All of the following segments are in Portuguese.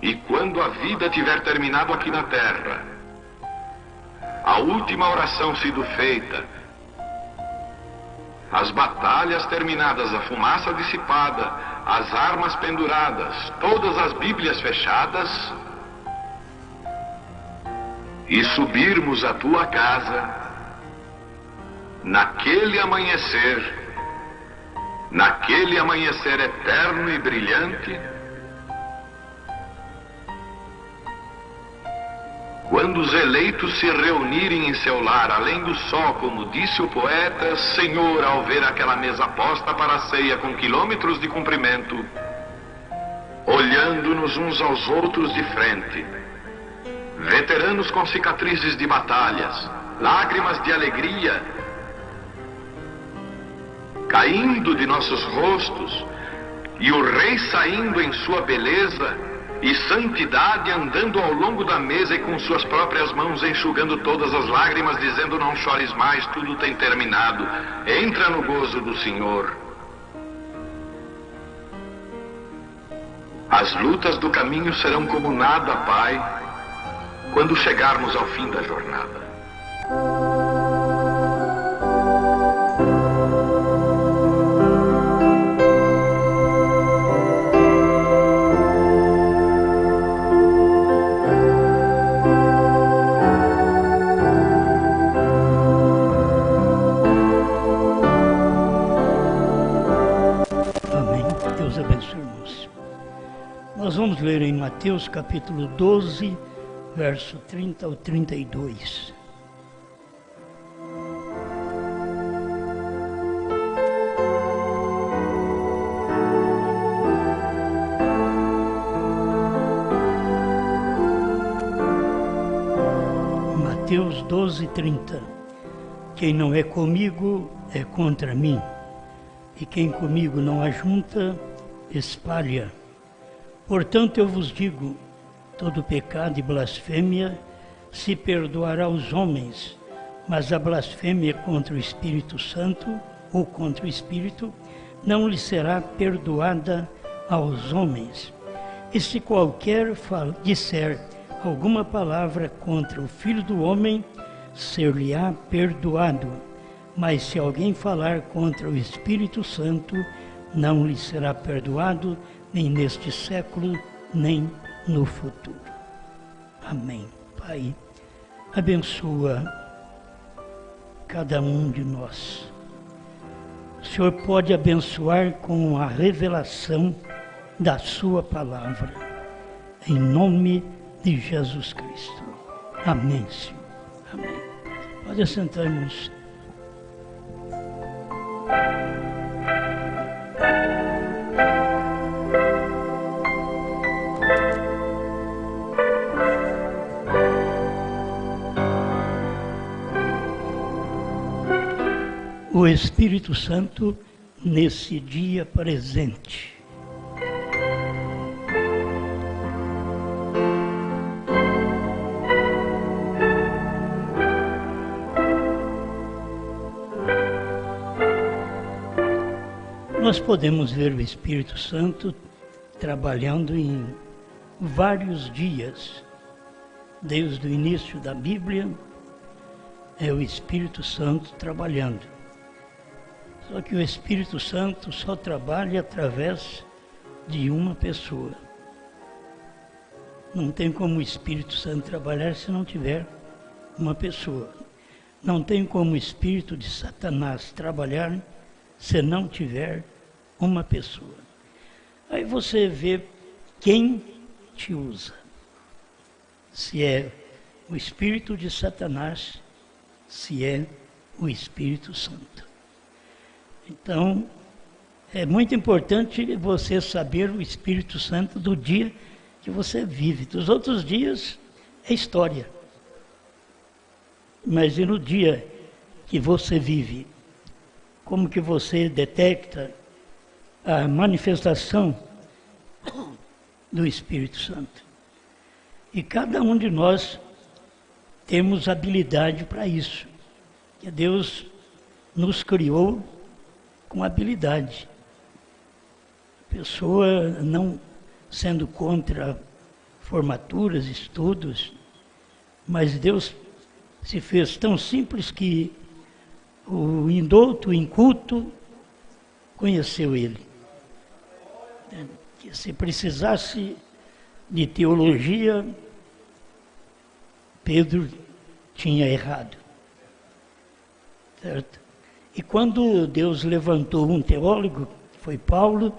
E quando a vida tiver terminado aqui na terra, a última oração sido feita, as batalhas terminadas, a fumaça dissipada, as armas penduradas, todas as Bíblias fechadas, e subirmos à tua casa, naquele amanhecer eterno e brilhante, quando os eleitos se reunirem em seu lar, além do sol, como disse o poeta, Senhor, ao ver aquela mesa posta para a ceia com quilômetros de comprimento, olhando-nos uns aos outros de frente, veteranos com cicatrizes de batalhas, lágrimas de alegria caindo de nossos rostos, e o rei saindo em sua beleza e santidade, andando ao longo da mesa e com suas próprias mãos enxugando todas as lágrimas, dizendo: não chores mais, tudo tem terminado, entra no gozo do Senhor. As lutas do caminho serão como nada, Pai, quando chegarmos ao fim da jornada. Nós vamos ler em Mateus capítulo 12, verso 30 ao 32. Mateus 12, 30. Quem não é comigo é contra mim, e quem comigo não ajunta, espalha. Portanto, eu vos digo, todo pecado e blasfêmia se perdoará aos homens, mas a blasfêmia contra o Espírito Santo, ou contra o Espírito, não lhe será perdoada aos homens. E se qualquer disser alguma palavra contra o Filho do Homem, ser-lhe-á perdoado. Mas se alguém falar contra o Espírito Santo, não lhe será perdoado, nem neste século, nem no futuro. Amém. Pai, abençoa cada um de nós. O Senhor pode abençoar com a revelação da sua palavra. Em nome de Jesus Cristo. Amém, Senhor. Amém. Pode assentar, irmãos. O Espírito Santo nesse dia presente. Nós podemos ver o Espírito Santo trabalhando em vários dias, desde o início da Bíblia, é o Espírito Santo trabalhando. Só que o Espírito Santo só trabalha através de uma pessoa. Não tem como o Espírito Santo trabalhar se não tiver uma pessoa. Não tem como o Espírito de Satanás trabalhar se não tiver uma pessoa. Aí você vê quem te usa. Se é o Espírito de Satanás, se é o Espírito Santo. Então, é muito importante você saber o Espírito Santo do dia que você vive. Dos outros dias é história. Mas e no dia que você vive? Como que você detecta a manifestação do Espírito Santo? E cada um de nós temos habilidade para isso. Que Deus nos criou com habilidade. A pessoa, não sendo contra formaturas, estudos, mas Deus se fez tão simples que o indouto, o inculto, conheceu ele. Que se precisasse de teologia, Pedro tinha errado. Certo? E quando Deus levantou um teólogo, que foi Paulo,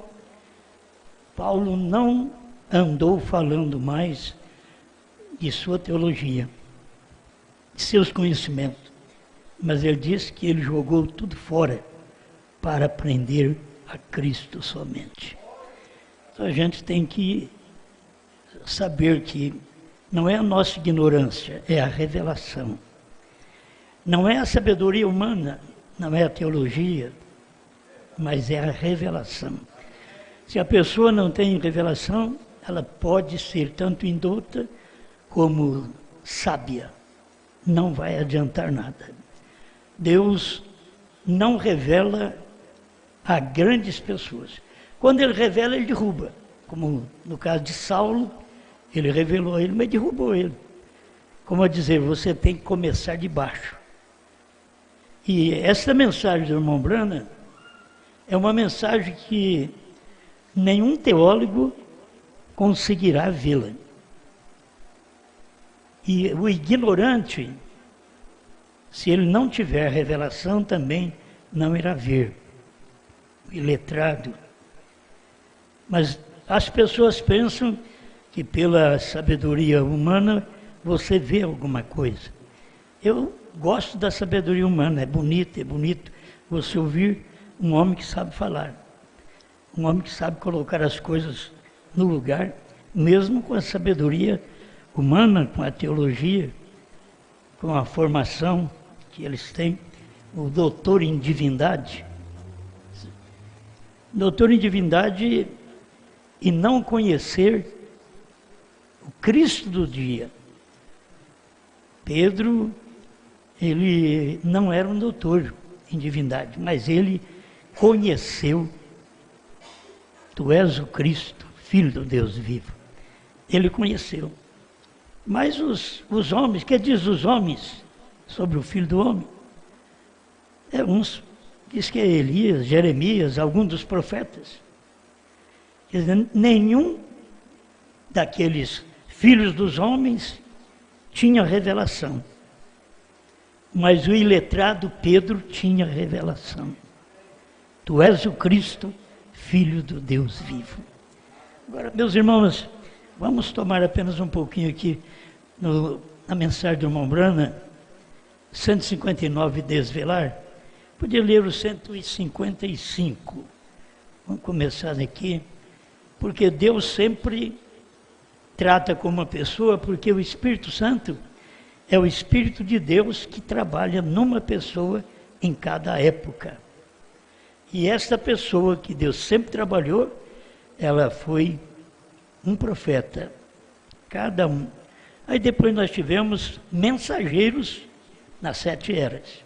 Paulo não andou falando mais de sua teologia, de seus conhecimentos, mas ele disse que ele jogou tudo fora para aprender a Cristo somente. Então a gente tem que saber que não é a nossa ignorância, é a revelação. Não é a sabedoria humana, não é a teologia, mas é a revelação. Se a pessoa não tem revelação, ela pode ser tanto indouta como sábia. Não vai adiantar nada. Deus não revela a grandes pessoas. Quando ele revela, ele derruba. Como no caso de Saulo, ele revelou ele, mas derrubou ele. Como a dizer, você tem que começar de baixo. E essa mensagem do irmão Branham é uma mensagem que nenhum teólogo conseguirá vê-la. E o ignorante, se ele não tiver revelação, também não irá ver. O iletrado. Mas as pessoas pensam que pela sabedoria humana você vê alguma coisa. Eu gosto da sabedoria humana, é bonito você ouvir um homem que sabe falar. Um homem que sabe colocar as coisas no lugar, mesmo com a sabedoria humana, com a teologia, com a formação que eles têm, o doutor em divindade. Doutor em divindade e não conhecer o Cristo do dia. Pedro, ele não era um doutor em divindade, mas ele conheceu: tu és o Cristo, Filho do Deus vivo. Ele conheceu. Mas os homens, que diz os homens sobre o Filho do Homem? Uns diz que é Elias, Jeremias, algum dos profetas. Quer dizer, nenhum daqueles filhos dos homens tinha revelação. Mas o iletrado Pedro tinha revelação. Tu és o Cristo, Filho do Deus vivo. Agora, meus irmãos, vamos tomar apenas um pouquinho aqui na mensagem do irmão Branham, 159, desvelar. Podia ler o 155. Vamos começar aqui, porque Deus sempre trata com uma pessoa, porque o Espírito Santo é o Espírito de Deus que trabalha numa pessoa em cada época. E esta pessoa que Deus sempre trabalhou, ela foi um profeta, cada um. Aí depois nós tivemos mensageiros nas 7 eras.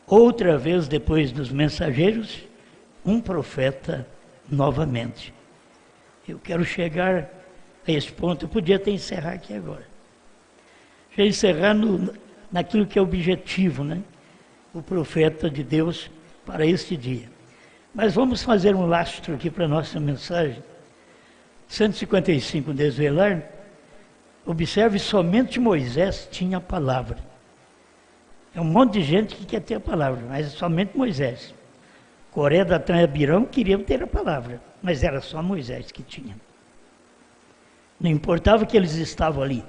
Outra vez, depois dos mensageiros, um profeta novamente. Eu quero chegar a esse ponto, eu podia até encerrar aqui agora. Já encerrar naquilo que é objetivo, né? O profeta de Deus para este dia. Mas vamos fazer um lastro aqui para a nossa mensagem. 155, desvelar. Observe, somente Moisés tinha a palavra. É um monte de gente que quer ter a palavra, mas somente Moisés. Coré, Datã e Abirão queriam ter a palavra, mas era só Moisés que tinha. Não importava que eles estavam ali,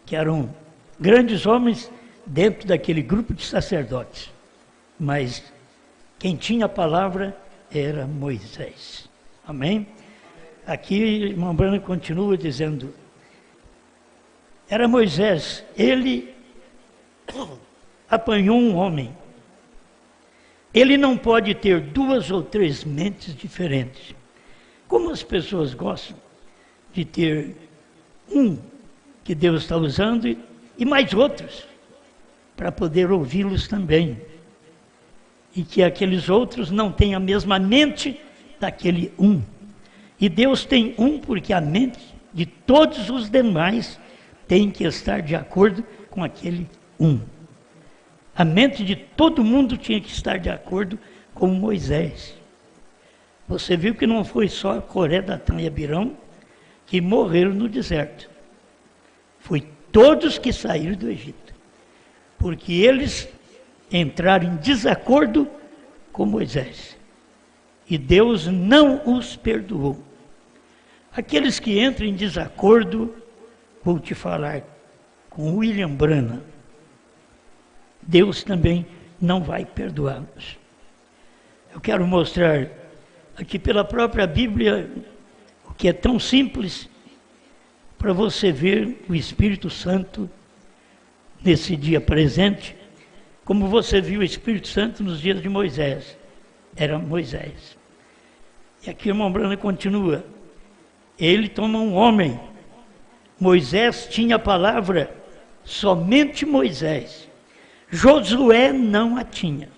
que eram grandes homens dentro daquele grupo de sacerdotes, mas quem tinha a palavra era Moisés. Amém? Aqui, irmão Branham continua dizendo, era Moisés, ele apanhou um homem. Ele não pode ter 2 ou 3 mentes diferentes. Como as pessoas gostam de ter um que Deus está usando e mais outros, para poder ouvi-los também. E que aqueles outros não têm a mesma mente daquele um. E Deus tem um porque a mente de todos os demais tem que estar de acordo com aquele um. A mente de todo mundo tinha que estar de acordo com Moisés. Você viu que não foi só Coré, Datã e Abirão que morreram no deserto. Foi todos que saíram do Egito. Porque eles entraram em desacordo com Moisés. E Deus não os perdoou. Aqueles que entram em desacordo, vou te falar com William Branham, Deus também não vai perdoá-los. Eu quero mostrar aqui pela própria Bíblia o que é tão simples para você ver o Espírito Santo nesse dia presente, como você viu o Espírito Santo nos dias de Moisés. Era Moisés. E aqui o irmão Branham continua. Ele toma um homem. Moisés tinha a palavra, somente Moisés. Josué não a tinha.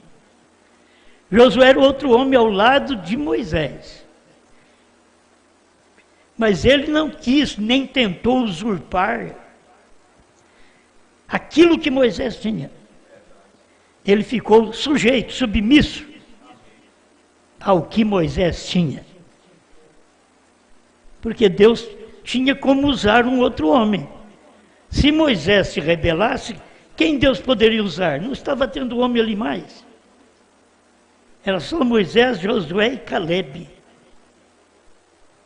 Josué era outro homem ao lado de Moisés. Mas ele não quis, nem tentou usurpar aquilo que Moisés tinha. Ele ficou sujeito, submisso ao que Moisés tinha. Porque Deus tinha como usar um outro homem. Se Moisés se rebelasse, quem Deus poderia usar? Não estava tendo homem ali mais. Era só Moisés, Josué e Calebe.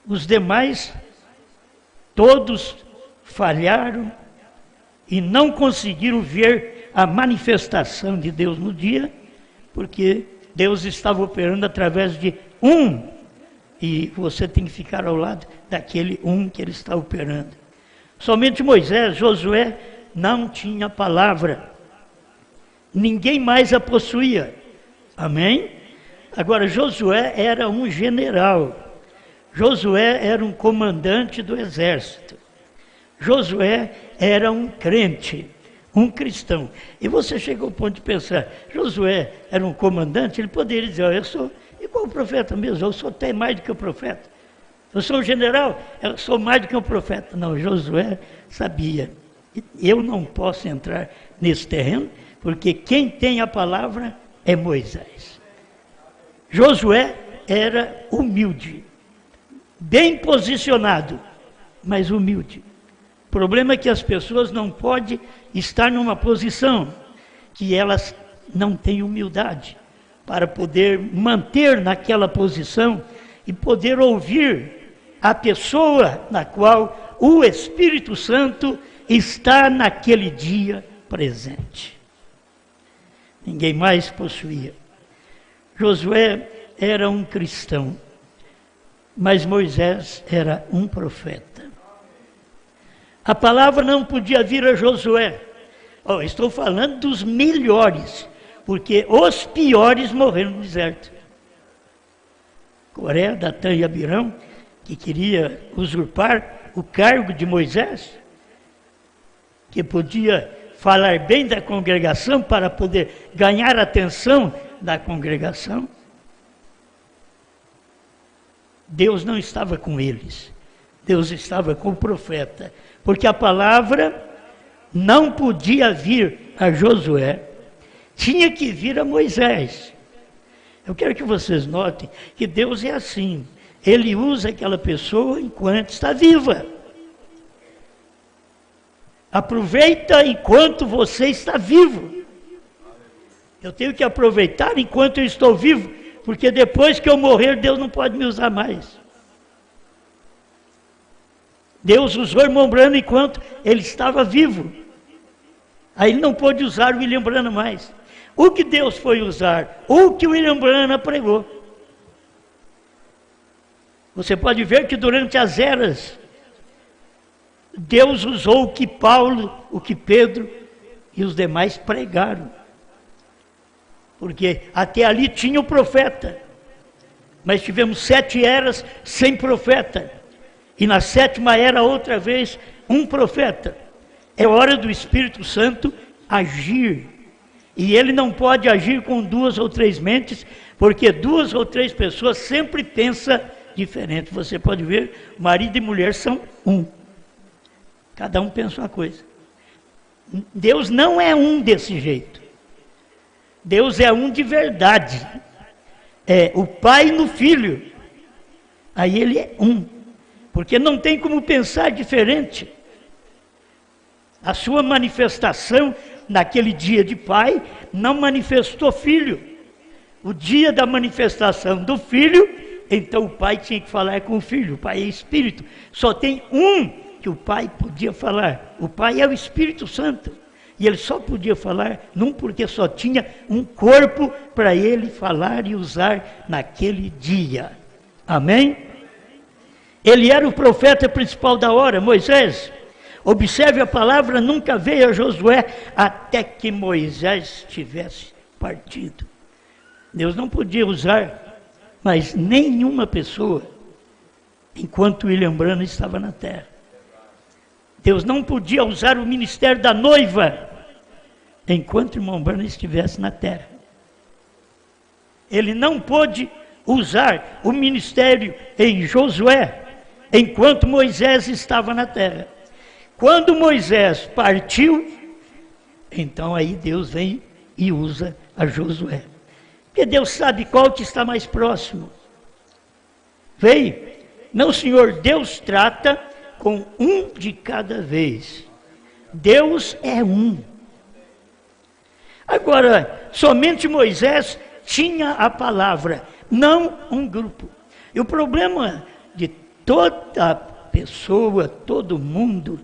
Os demais, todos falharam e não conseguiram ver a manifestação de Deus no dia, porque Deus estava operando através de um, e você tem que ficar ao lado daquele um que ele está operando. Somente Moisés, Josué, não tinha palavra. Ninguém mais a possuía. Amém? Agora, Josué era um general. Josué era um comandante do exército. Josué era um crente, um cristão. E você chega ao ponto de pensar, Josué era um comandante, ele poderia dizer, eu sou igual o profeta mesmo, eu sou até mais do que o profeta. Eu sou um general, eu sou mais do que um profeta. Não, Josué sabia. Eu não posso entrar nesse terreno, porque quem tem a palavra é Moisés. Josué era humilde, bem posicionado, mas humilde. O problema é que as pessoas não podem estar numa posição que elas não têm humildade para poder manter naquela posição e poder ouvir a pessoa na qual o Espírito Santo está naquele dia presente. Ninguém mais possuía. Josué era um cristão, mas Moisés era um profeta. A palavra não podia vir a Josué. Estou falando dos melhores, porque os piores morreram no deserto. Coré, Datã e Abirão, que queria usurpar o cargo de Moisés, que podia falar bem da congregação para poder ganhar a atenção da congregação. Deus não estava com eles. Deus estava com o profeta. Porque a palavra não podia vir a Josué. Tinha que vir a Moisés. Eu quero que vocês notem que Deus é assim. Ele usa aquela pessoa enquanto está viva. Aproveita enquanto você está vivo. Eu tenho que aproveitar enquanto eu estou vivo, porque depois que eu morrer, Deus não pode me usar mais. Deus usou o irmão Branham enquanto ele estava vivo. Aí ele não pôde usar o William Branham mais. O que Deus foi usar? O que o William Branham pregou. Você pode ver que durante as eras, Deus usou o que Paulo, o que Pedro e os demais pregaram. Porque até ali tinha o profeta. Mas tivemos 7 eras sem profeta. E na 7ª era, outra vez, um profeta. É hora do Espírito Santo agir. E ele não pode agir com 2 ou 3 mentes, porque 2 ou 3 pessoas sempre pensam diferente. Você pode ver, marido e mulher são um. Cada um pensa uma coisa. Deus não é um desse jeito. Deus é um de verdade. É o Pai no Filho. Aí ele é um. Porque não tem como pensar diferente. A sua manifestação naquele dia de Pai não manifestou Filho. O dia da manifestação do Filho, então o Pai tinha que falar com o Filho. O Pai é Espírito. Só tem um que o Pai podia falar. O Pai é o Espírito Santo. E ele só podia falar num porque só tinha um corpo para ele falar e usar naquele dia. Amém? Ele era o profeta principal da hora, Moisés. Observe a palavra, nunca veio a Josué até que Moisés tivesse partido. Deus não podia usar mais nenhuma pessoa enquanto William Branham estava na terra. Deus não podia usar o ministério da noiva enquanto o irmão Branham estivesse na terra. Ele não pôde usar o ministério em Josué enquanto Moisés estava na terra. Quando Moisés partiu, então aí Deus vem e usa a Josué. Porque Deus sabe qual que está mais próximo. Veio? Não, Senhor, Deus trata com um de cada vez. Deus é um. Agora, somente Moisés tinha a palavra, não um grupo. E o problema de toda pessoa, todo mundo,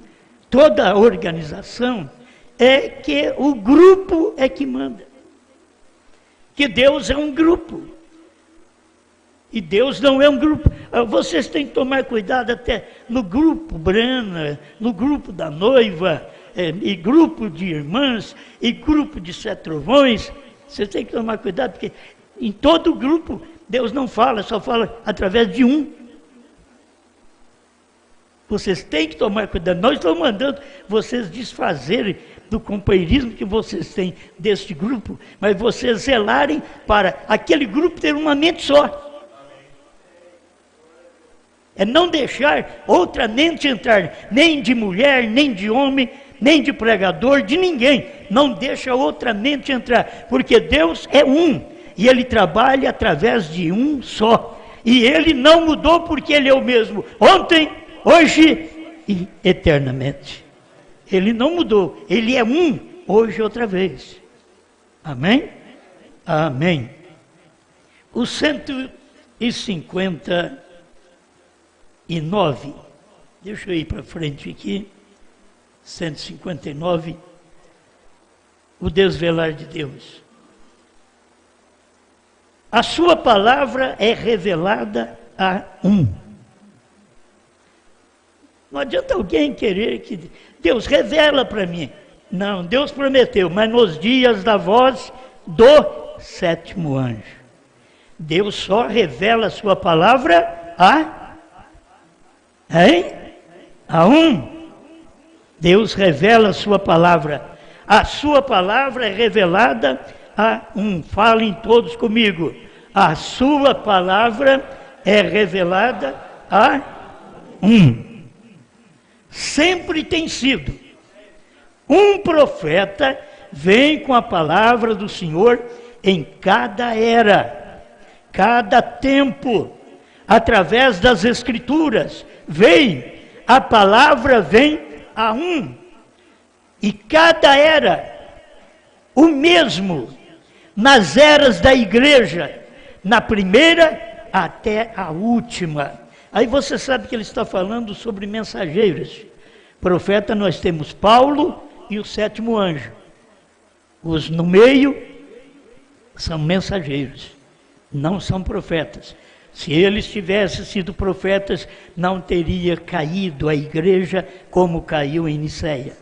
toda organização, é que o grupo é que manda. Que Deus é um grupo. E Deus não é um grupo. Vocês têm que tomar cuidado até no grupo Brana, no grupo da noiva, e grupo de irmãs, e grupo de Sete Trovões. Vocês têm que tomar cuidado, porque em todo grupo Deus não fala, só fala através de um. Vocês têm que tomar cuidado. Nós estamos mandando vocês desfazerem do companheirismo que vocês têm deste grupo, mas vocês zelarem para aquele grupo ter uma mente só. É não deixar outra mente entrar, nem de mulher, nem de homem, nem de pregador, de ninguém. Não deixa outra mente entrar, porque Deus é um, e Ele trabalha através de um só. E Ele não mudou porque Ele é o mesmo, ontem, hoje e eternamente. Ele não mudou, Ele é um, hoje outra vez. Amém? Amém. O 159, deixa eu ir para frente aqui, 159, o desvelar de Deus. A sua palavra é revelada a um. Não adianta alguém querer que Deus revela para mim. Não, Deus prometeu, mas nos dias da voz do sétimo anjo. Deus só revela a sua palavra a um. Deus revela a sua palavra. A sua palavra é revelada a um. Falem todos comigo. A sua palavra é revelada a um. Sempre tem sido. Um profeta vem com a palavra do Senhor em cada era, cada tempo, através das Escrituras. A palavra vem a um. E cada era, o mesmo, nas eras da igreja, na primeira até a última. Aí você sabe que ele está falando sobre mensageiros. Profeta nós temos Paulo e o sétimo anjo. Os no meio são mensageiros, não são profetas. Se eles tivessem sido profetas, não teria caído a igreja como caiu em Niceia.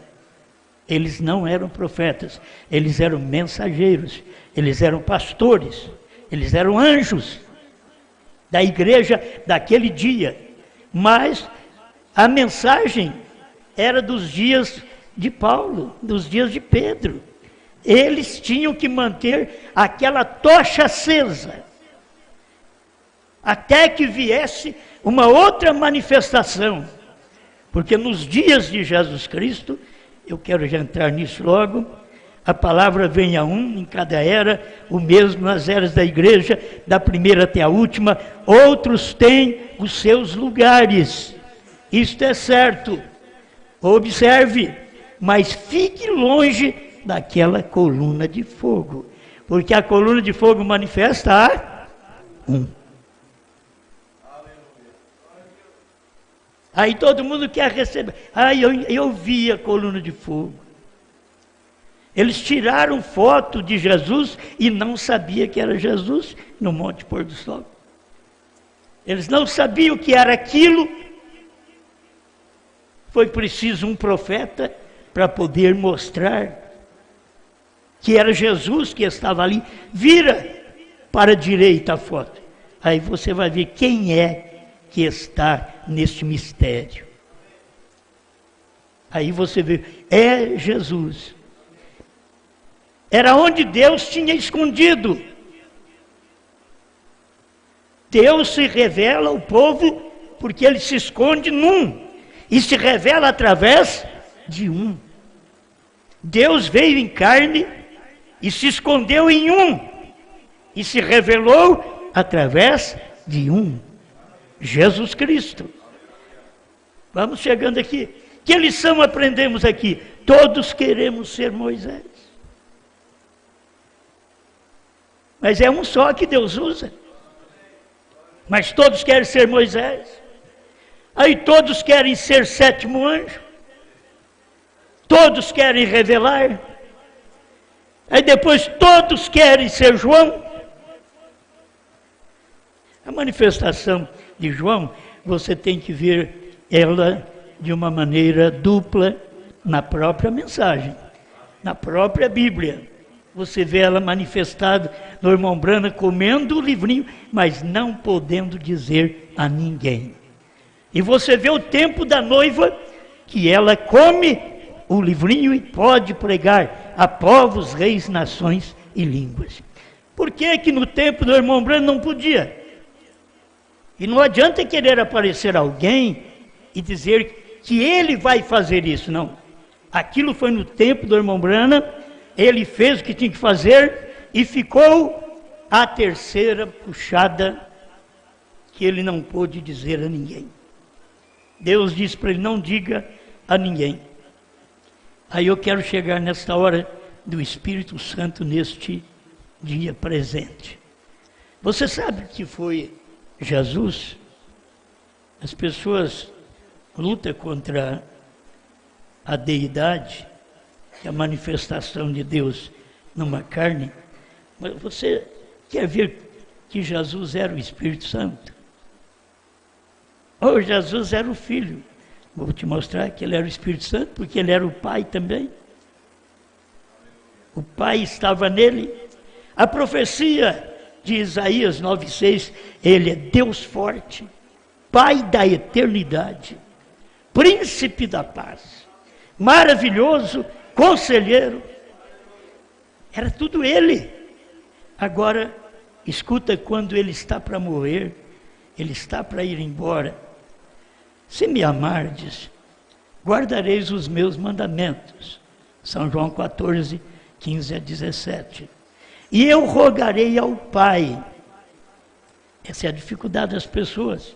Eles não eram profetas, eles eram mensageiros, eles eram pastores, eles eram anjos da igreja daquele dia. Mas a mensagem era dos dias de Paulo, dos dias de Pedro. Eles tinham que manter aquela tocha acesa, até que viesse uma outra manifestação. Porque nos dias de Jesus Cristo, eu quero já entrar nisso logo, a palavra vem a um em cada era, o mesmo nas eras da igreja, da primeira até a última, outros têm os seus lugares. Isto é certo. Observe, mas fique longe daquela coluna de fogo, porque a coluna de fogo manifesta a um. Aí todo mundo quer receber. Eu vi a coluna de fogo. Eles tiraram foto de Jesus e não sabia que era Jesus no Monte Pôr do Sol. Eles não sabiam o que era aquilo. Foi preciso um profeta para poder mostrar que era Jesus que estava ali. Vira para a direita a foto. Aí você vai ver quem é que está neste mistério. Aí você vê, é Jesus. Era onde Deus tinha escondido. Deus se revela ao povo porque ele se esconde num e se revela através de um. Deus veio em carne e se escondeu em um e se revelou através de um, Jesus Cristo. Vamos chegando aqui. Que lição aprendemos aqui? Todos queremos ser Moisés. Mas é um só que Deus usa. Mas todos querem ser Moisés. Aí todos querem ser sétimo anjo. Todos querem revelar. Aí depois todos querem ser João. A manifestação de João, você tem que ver ela de uma maneira dupla na própria mensagem, na própria Bíblia. Você vê ela manifestada no irmão Branham comendo o livrinho, mas não podendo dizer a ninguém. E você vê o tempo da noiva, que ela come o livrinho e pode pregar a povos, reis, nações e línguas. Por que que no tempo do irmão Branham não podia? E não adianta querer aparecer alguém e dizer que ele vai fazer isso, não. Aquilo foi no tempo do irmão Branham. Ele fez o que tinha que fazer e ficou a terceira puxada que ele não pôde dizer a ninguém. Deus disse para ele, não diga a ninguém. Aí eu quero chegar nesta hora do Espírito Santo neste dia presente. Você sabe o que foi Jesus? As pessoas lutam contra a deidade, que é a manifestação de Deus numa carne, mas você quer ver que Jesus era o Espírito Santo? Ou Jesus era o Filho? Vou te mostrar que ele era o Espírito Santo, porque ele era o Pai também. O Pai estava nele. A profecia de Isaías 9,6, ele é Deus forte, Pai da eternidade, Príncipe da paz, maravilhoso, Conselheiro, era tudo ele. Agora, escuta, quando ele está para morrer, ele está para ir embora. Se me amardes, guardareis os meus mandamentos. São João 14, 15 a 17. E eu rogarei ao Pai. Essa é a dificuldade das pessoas,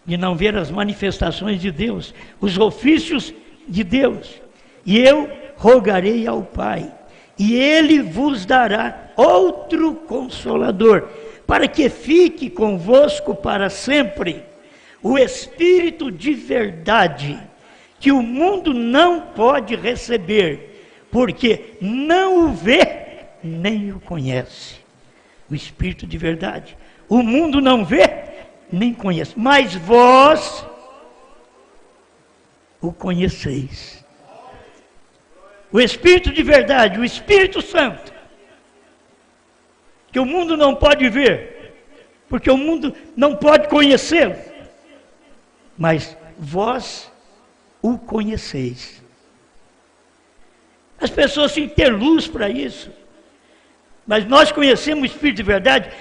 de não ver as manifestações de Deus, os ofícios de Deus. E eu rogarei ao Pai, e Ele vos dará outro Consolador, para que fique convosco para sempre, o Espírito de verdade, que o mundo não pode receber, porque não o vê, nem o conhece. O Espírito de verdade, o mundo não vê, nem conhece, mas vós o conheceis. O Espírito de verdade, o Espírito Santo, que o mundo não pode ver, porque o mundo não pode conhecê-lo, mas vós o conheceis. As pessoas têm que ter luz para isso, mas nós conhecemos o Espírito de verdade.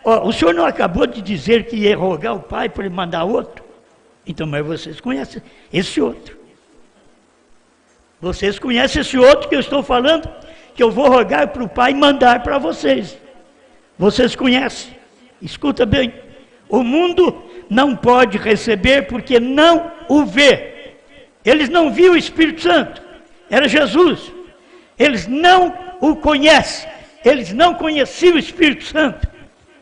O senhor não acabou de dizer que ia rogar o Pai para ele mandar outro? Então, mas vocês conhecem esse outro. Vocês conhecem esse outro que eu estou falando, que eu vou rogar para o Pai mandar para vocês. Vocês conhecem. Escuta bem. O mundo não pode receber porque não o vê. Eles não viam o Espírito Santo. Era Jesus. Eles não o conhecem. Eles não conheciam o Espírito Santo.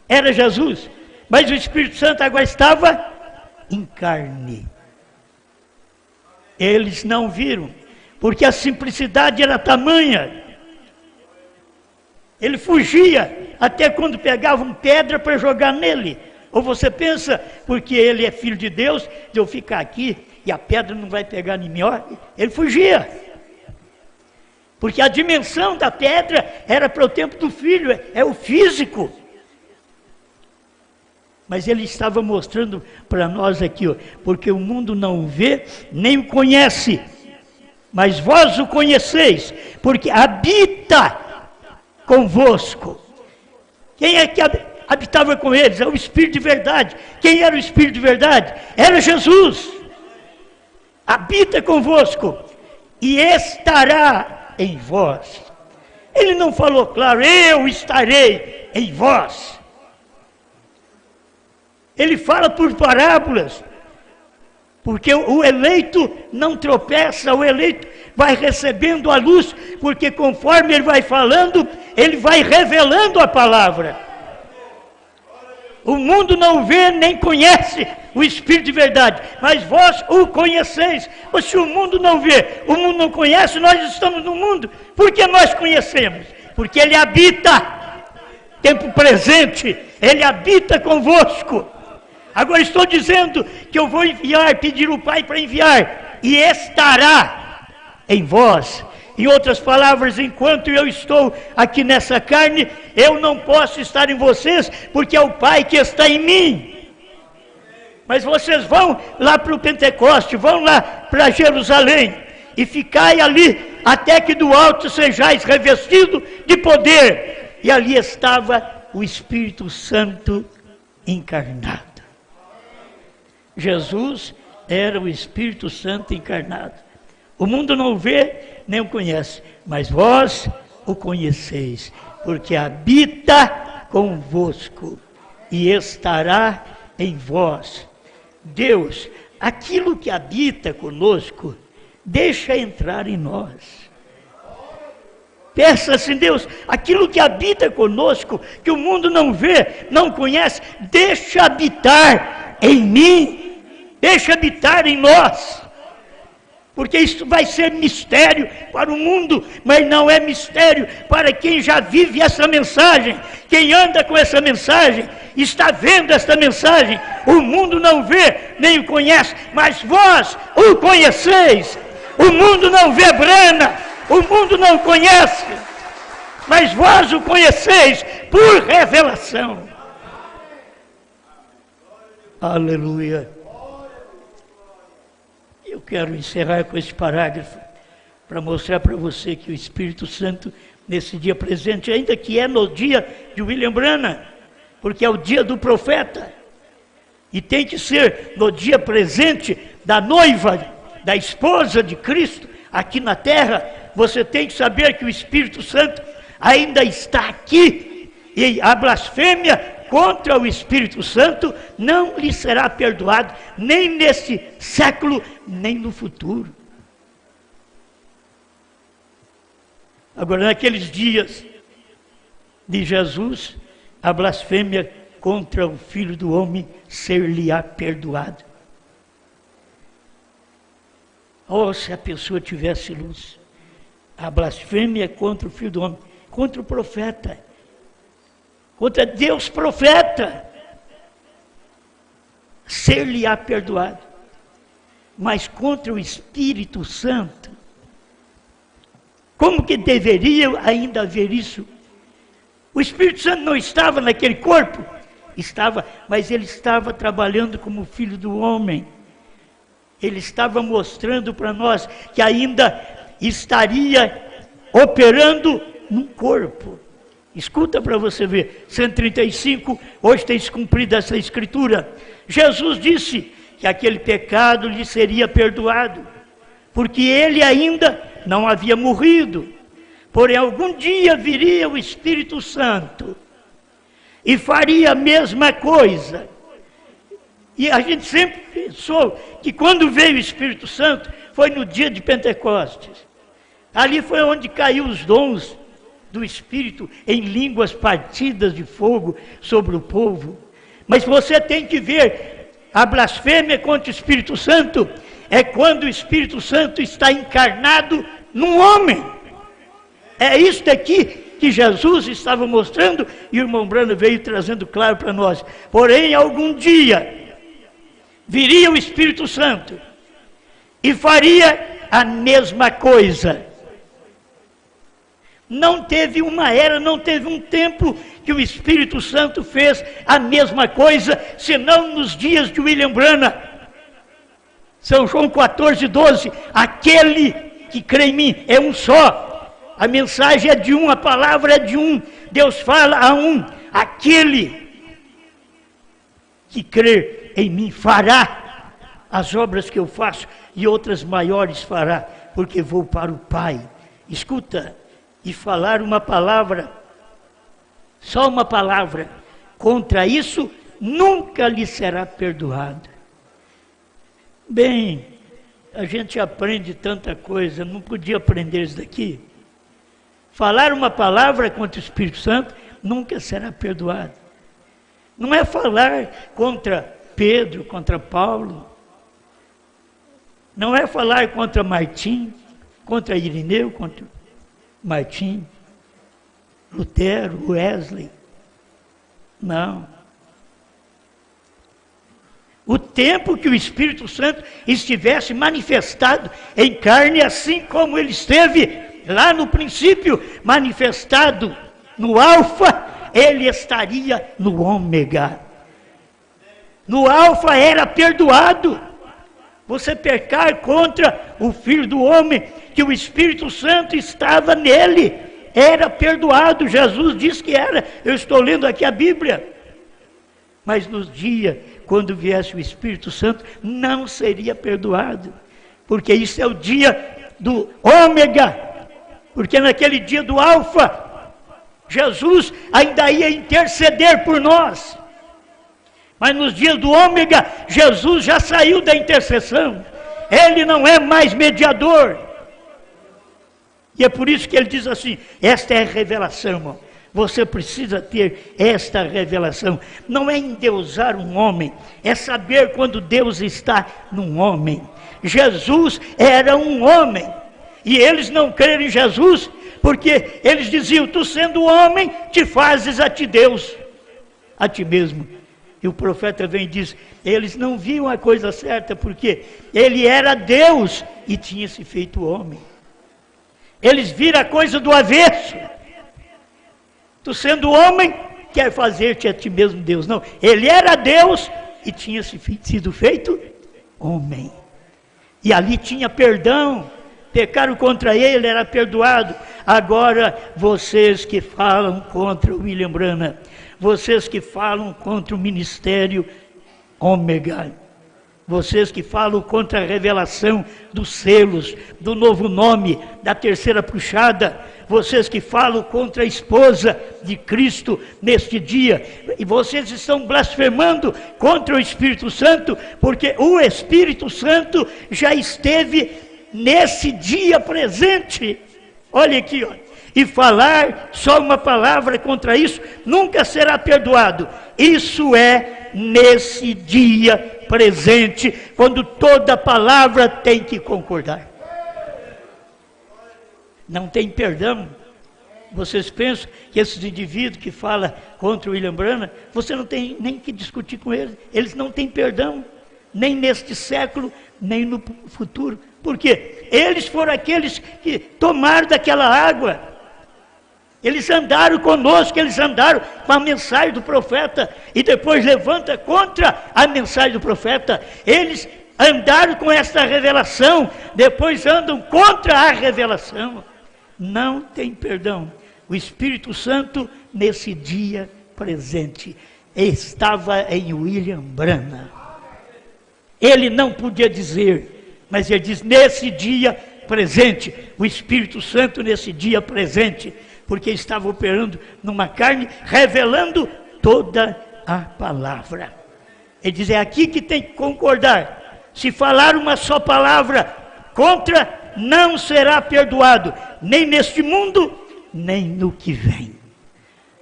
Era Jesus. Mas o Espírito Santo agora estava em carne. Eles não viram, porque a simplicidade era tamanha. Ele fugia até quando pegavam pedra para jogar nele. Ou você pensa, porque ele é filho de Deus, de eu ficar aqui e a pedra não vai pegar em mim? Ele fugia. Porque a dimensão da pedra era para o tempo do filho, é o físico. Mas ele estava mostrando para nós aqui, porque o mundo não o vê, nem o conhece. Mas vós o conheceis, porque habita convosco. Quem é que habitava com eles? É o Espírito de verdade. Quem era o Espírito de verdade? Era Jesus. Habita convosco e estará em vós. Ele não falou claro, eu estarei em vós. Ele fala por parábolas, porque o eleito não tropeça, o eleito vai recebendo a luz, porque conforme ele vai falando, ele vai revelando a palavra. O mundo não vê nem conhece o Espírito de verdade, mas vós o conheceis. Ou se o mundo não vê, o mundo não conhece, nós estamos no mundo. Por que nós conhecemos? Porque ele habita, tempo presente, ele habita convosco. Agora estou dizendo que eu vou enviar, pedir o Pai para enviar, e estará em vós. Em outras palavras, enquanto eu estou aqui nessa carne, eu não posso estar em vocês, porque é o Pai que está em mim. Mas vocês vão lá para o Pentecoste, vão lá para Jerusalém, e ficai ali, até que do alto sejais revestido de poder. E ali estava o Espírito Santo encarnado. Jesus era o Espírito Santo encarnado. O mundo não o vê, nem o conhece, mas vós o conheceis, porque habita convosco e estará em vós. Deus, aquilo que habita conosco, deixa entrar em nós. Peça assim, Deus, aquilo que habita conosco, que o mundo não vê, não conhece, deixa habitar em mim. Deixa habitar em nós, porque isso vai ser mistério para o mundo, mas não é mistério para quem já vive essa mensagem. Quem anda com essa mensagem, está vendo esta mensagem. O mundo não vê, nem o conhece, mas vós o conheceis. O mundo não vê Brana, o mundo não conhece, mas vós o conheceis por revelação. Aleluia. Eu quero encerrar com esse parágrafo para mostrar para você que o Espírito Santo, nesse dia presente, ainda que é no dia de William Branham, porque é o dia do profeta, e tem que ser no dia presente da noiva, da esposa de Cristo, aqui na terra, você tem que saber que o Espírito Santo ainda está aqui, e a blasfêmia contra o Espírito Santo não lhe será perdoado, nem nesse século, nem no futuro. Agora, naqueles dias de Jesus, a blasfêmia contra o Filho do Homem ser-lhe-á perdoado. Oh, se a pessoa tivesse luz. A blasfêmia contra o Filho do Homem, contra o profeta, contra Deus profeta, ser-lhe-á perdoado. Mas contra o Espírito Santo, como que deveria ainda haver isso? O Espírito Santo não estava naquele corpo? Estava, mas ele estava trabalhando como Filho do Homem. Ele estava mostrando para nós que ainda estaria operando no corpo. Escuta para você ver, 135, hoje tem se cumprido essa escritura. Jesus disse que aquele pecado lhe seria perdoado, porque ele ainda não havia morrido. Porém, algum dia viria o Espírito Santo e faria a mesma coisa. E a gente sempre pensou que quando veio o Espírito Santo foi no dia de Pentecostes. Ali foi onde caiu os dons do Espírito em línguas partidas de fogo sobre o povo. Mas você tem que ver, a blasfêmia contra o Espírito Santo é quando o Espírito Santo está encarnado num homem. É isso daqui que Jesus estava mostrando e o irmão Brando veio trazendo claro para nós. Porém, algum dia viria o Espírito Santo e faria a mesma coisa. Não teve uma era, não teve um tempo que o Espírito Santo fez a mesma coisa, senão nos dias de William Branham. São João 14:12, aquele que crê em mim é um só. A mensagem é de um, a palavra é de um. Deus fala a um. Aquele que crê em mim fará as obras que eu faço e outras maiores fará, porque vou para o Pai. Escuta, e falar uma palavra, só uma palavra, contra isso, nunca lhe será perdoado. Bem, a gente aprende tanta coisa, não podia aprender isso daqui. Falar uma palavra contra o Espírito Santo nunca será perdoado. Não é falar contra Pedro, contra Paulo. Não é falar contra Martim, contra Irineu, contra Martim, Lutero, Wesley. Não. O tempo que o Espírito Santo estivesse manifestado em carne, assim como ele esteve lá no princípio, manifestado no Alfa, ele estaria no Ômega. No Alfa era perdoado. Você pecar contra o Filho do Homem, que o Espírito Santo estava nele, era perdoado. Jesus disse que era. Eu estou lendo aqui a Bíblia. Mas nos dias, quando viesse o Espírito Santo, não seria perdoado. Porque isso é o dia do Ômega. Porque naquele dia do Alfa, Jesus ainda ia interceder por nós. Mas nos dias do Ômega, Jesus já saiu da intercessão. Ele não é mais mediador. E é por isso que ele diz assim, esta é a revelação, irmão. Você precisa ter esta revelação. Não é endeusar um homem, é saber quando Deus está num homem. Jesus era um homem. E eles não creram em Jesus, porque eles diziam, tu sendo homem, te fazes a ti Deus, a ti mesmo. E o profeta vem e diz, eles não viam a coisa certa, porque ele era Deus e tinha se feito homem. Eles viram a coisa do avesso. Tu sendo homem, quer fazer-te a ti mesmo Deus. Não, ele era Deus e tinha sido feito homem. E ali tinha perdão. Pecaram contra ele, era perdoado. Agora, vocês que falam contra o William Branham, vocês que falam contra o ministério Ômega, vocês que falam contra a revelação dos selos, do novo nome, da terceira puxada, vocês que falam contra a esposa de Cristo neste dia, e vocês estão blasfemando contra o Espírito Santo, porque o Espírito Santo já esteve nesse dia presente. Olha aqui, ó. E falar só uma palavra contra isso nunca será perdoado. Isso é nesse dia presente, quando toda palavra tem que concordar. Não tem perdão. Vocês pensam que esses indivíduos que falam contra o William Branham, você não tem nem que discutir com eles. Eles não têm perdão, nem neste século, nem no futuro. Por quê? Eles foram aqueles que tomaram daquela água. Eles andaram conosco, eles andaram com a mensagem do profeta e depois levanta contra a mensagem do profeta. Eles andaram com esta revelação, depois andam contra a revelação. Não tem perdão. O Espírito Santo, nesse dia presente, estava em William Branham. Ele não podia dizer, mas ele diz, nesse dia presente, o Espírito Santo nesse dia presente, porque estava operando numa carne, revelando toda a palavra. Ele diz, é aqui que tem que concordar. Se falar uma só palavra contra, não será perdoado, nem neste mundo, nem no que vem.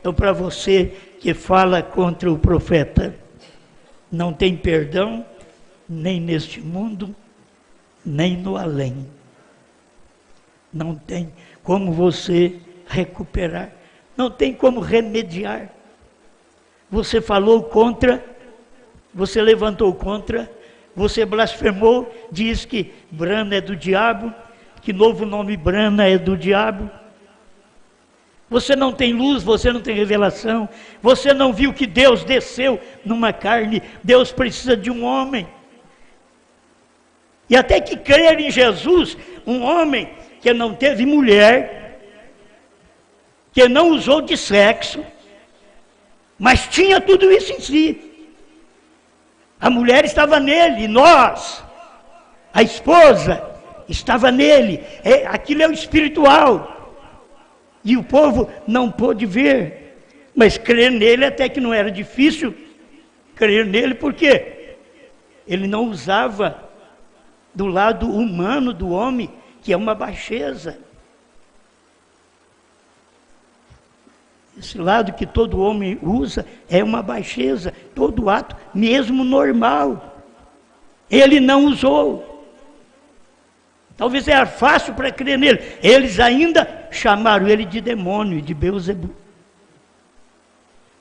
Então, para você que fala contra o profeta, não tem perdão, nem neste mundo, nem no além. Não tem como você recuperar, não tem como remediar. Você falou contra, você levantou contra, você blasfemou, diz que Brana é do diabo, que novo nome Brana é do diabo. Você não tem luz, você não tem revelação, você não viu que Deus desceu numa carne, Deus precisa de um homem. E até que crer em Jesus, um homem que não teve mulher, que não usou de sexo, mas tinha tudo isso em si. A mulher estava nele, nós, a esposa, estava nele. Aquilo é o espiritual. E o povo não pôde ver, mas crer nele até que não era difícil crer nele, porque ele não usava do lado humano do homem, que é uma baixeza. Esse lado que todo homem usa é uma baixeza, todo ato, mesmo normal. Ele não usou. Talvez era fácil para crer nele. Eles ainda chamaram ele de demônio, de Beelzebub.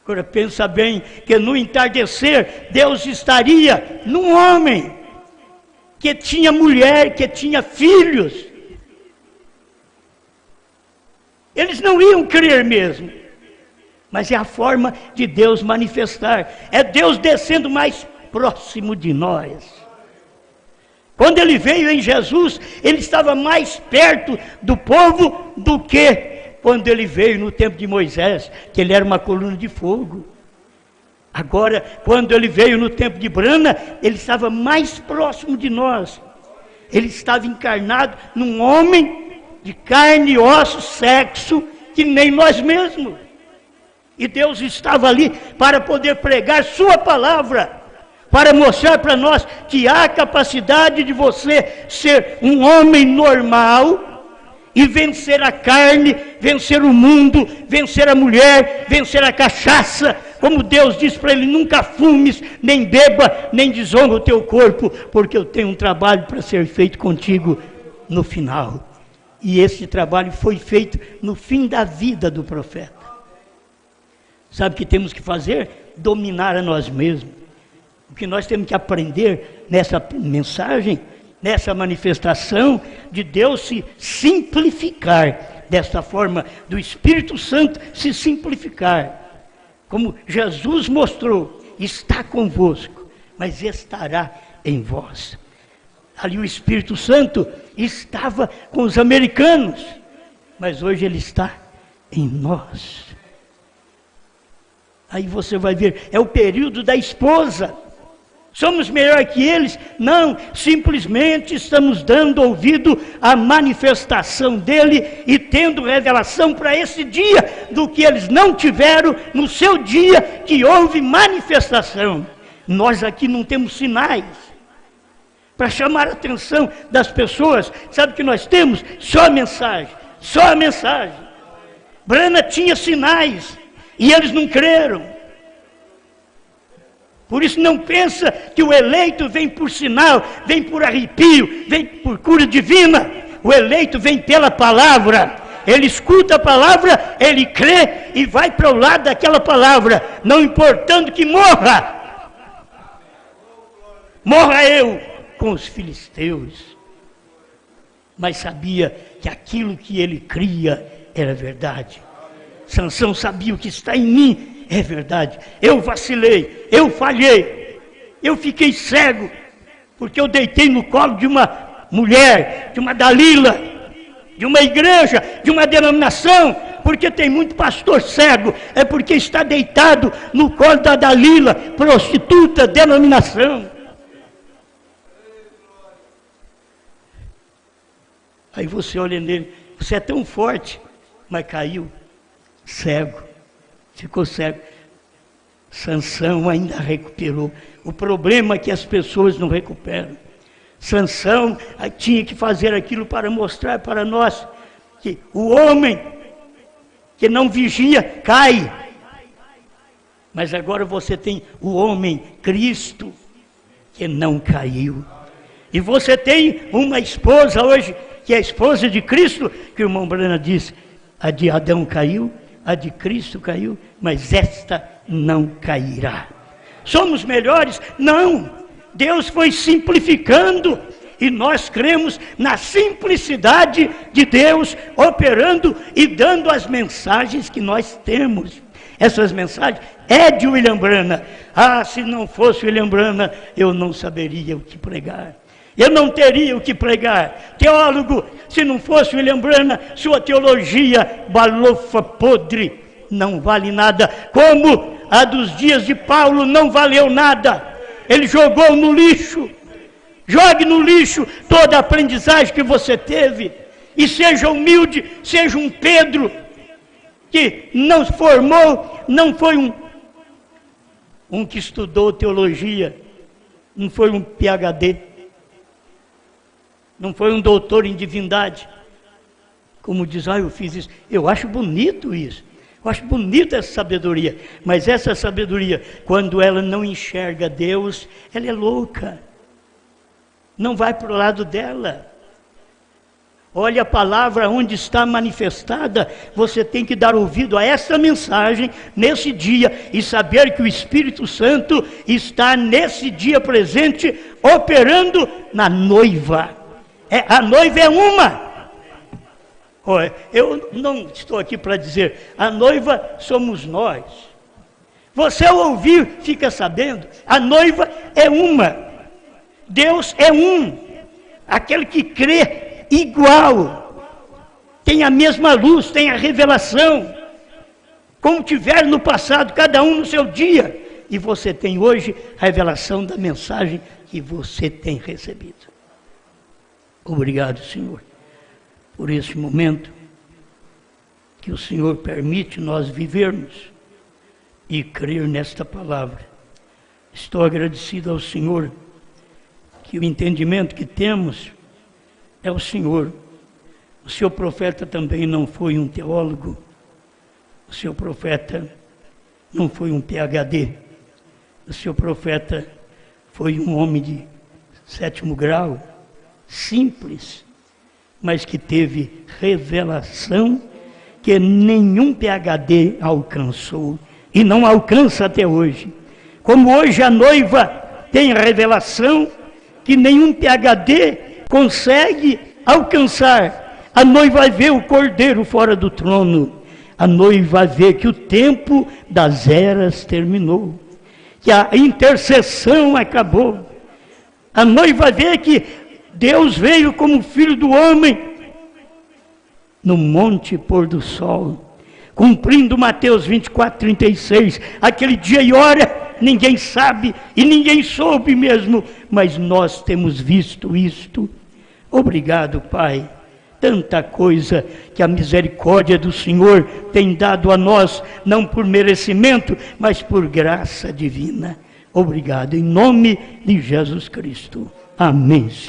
Agora pensa bem que no entardecer Deus estaria num homem que tinha mulher, que tinha filhos. Eles não iam crer mesmo. Mas é a forma de Deus manifestar. É Deus descendo mais próximo de nós. Quando ele veio em Jesus, ele estava mais perto do povo do que quando ele veio no tempo de Moisés, que ele era uma coluna de fogo. Agora, quando ele veio no tempo de Brana, ele estava mais próximo de nós. Ele estava encarnado num homem de carne, osso, sexo, que nem nós mesmos. E Deus estava ali para poder pregar sua palavra, para mostrar para nós que há capacidade de você ser um homem normal e vencer a carne, vencer o mundo, vencer a mulher, vencer a cachaça. Como Deus diz para ele, nunca fumes, nem beba, nem desonra o teu corpo, porque eu tenho um trabalho para ser feito contigo no final. E esse trabalho foi feito no fim da vida do profeta. Sabe o que temos que fazer? Dominar a nós mesmos. O que nós temos que aprender nessa mensagem, nessa manifestação de Deus se simplificar, desta forma, do Espírito Santo se simplificar. Como Jesus mostrou, está convosco, mas estará em vós. Ali o Espírito Santo estava com os americanos, mas hoje ele está em nós. Aí você vai ver, é o período da esposa. Somos melhor que eles? Não, simplesmente estamos dando ouvido à manifestação dele e tendo revelação para esse dia do que eles não tiveram no seu dia que houve manifestação. Nós aqui não temos sinais para chamar a atenção das pessoas. Sabe o que nós temos? Só a mensagem, só a mensagem. Brana tinha sinais e eles não creram. Por isso não pensa que o eleito vem por sinal, vem por arrepio, vem por cura divina. O eleito vem pela palavra. Ele escuta a palavra, ele crê e vai para o lado daquela palavra, não importando que morra. Morra eu com os filisteus. Mas sabia que aquilo que ele cria era verdade. Sansão sabia o que está em mim. É verdade, eu vacilei, eu falhei, eu fiquei cego, porque eu deitei no colo de uma mulher, de uma Dalila, de uma igreja, de uma denominação, porque tem muito pastor cego, é porque está deitado no colo da Dalila, prostituta, denominação. Aí você olha nele, você é tão forte, mas caiu, cego, ficou cego. Sansão ainda recuperou. O problema é que as pessoas não recuperam. Sansão tinha que fazer aquilo para mostrar para nós que o homem que não vigia cai. Mas agora você tem o homem Cristo que não caiu. E você tem uma esposa hoje, que é a esposa de Cristo, que o irmão Brana disse, a de Adão caiu, a de Cristo caiu, mas esta não cairá. Somos melhores? Não! Deus foi simplificando e nós cremos na simplicidade de Deus operando e dando as mensagens que nós temos. Essas mensagens é de William Brana. Ah, se não fosse William Brana, eu não saberia o que pregar. Eu não teria o que pregar. Teólogo, se não fosse William Brana, sua teologia balofa, podre, não vale nada. Como a dos dias de Paulo não valeu nada. Ele jogou no lixo. Jogue no lixo toda a aprendizagem que você teve. E seja humilde, seja um Pedro, que não formou, não foi um que estudou teologia, não foi um PhD, não foi um doutor em divindade, como diz, eu fiz isso. Eu acho bonito isso, eu acho bonita essa sabedoria, mas essa sabedoria, quando ela não enxerga Deus, ela é louca, não vai para o lado dela. Olha a palavra onde está manifestada, você tem que dar ouvido a essa mensagem nesse dia e saber que o Espírito Santo está nesse dia presente, operando na noiva. A noiva é uma. Eu não estou aqui para dizer, a noiva somos nós. Você ao ouvir fica sabendo, a noiva é uma. Deus é um. Aquele que crê igual, tem a mesma luz, tem a revelação, como tiver no passado, cada um no seu dia, e você tem hoje a revelação da mensagem que você tem recebido. Obrigado, Senhor, por esse momento que o Senhor permite nós vivermos e crer nesta palavra. Estou agradecido ao Senhor que o entendimento que temos é o Senhor. O seu profeta também não foi um teólogo, o seu profeta não foi um PhD, o seu profeta foi um homem de 7º grau, simples, mas que teve revelação que nenhum PhD alcançou e não alcança até hoje. Como hoje a noiva tem revelação que nenhum PhD consegue alcançar. A noiva vê o Cordeiro fora do trono. A noiva vê que o tempo das eras terminou, que a intercessão acabou. A noiva vê que Deus veio como filho do homem no monte pôr do sol, cumprindo Mateus 24:36. Aquele dia e hora ninguém sabe e ninguém soube mesmo, mas nós temos visto isto. Obrigado, Pai, tanta coisa que a misericórdia do Senhor tem dado a nós, não por merecimento, mas por graça divina. Obrigado, em nome de Jesus Cristo. Amém, Senhor.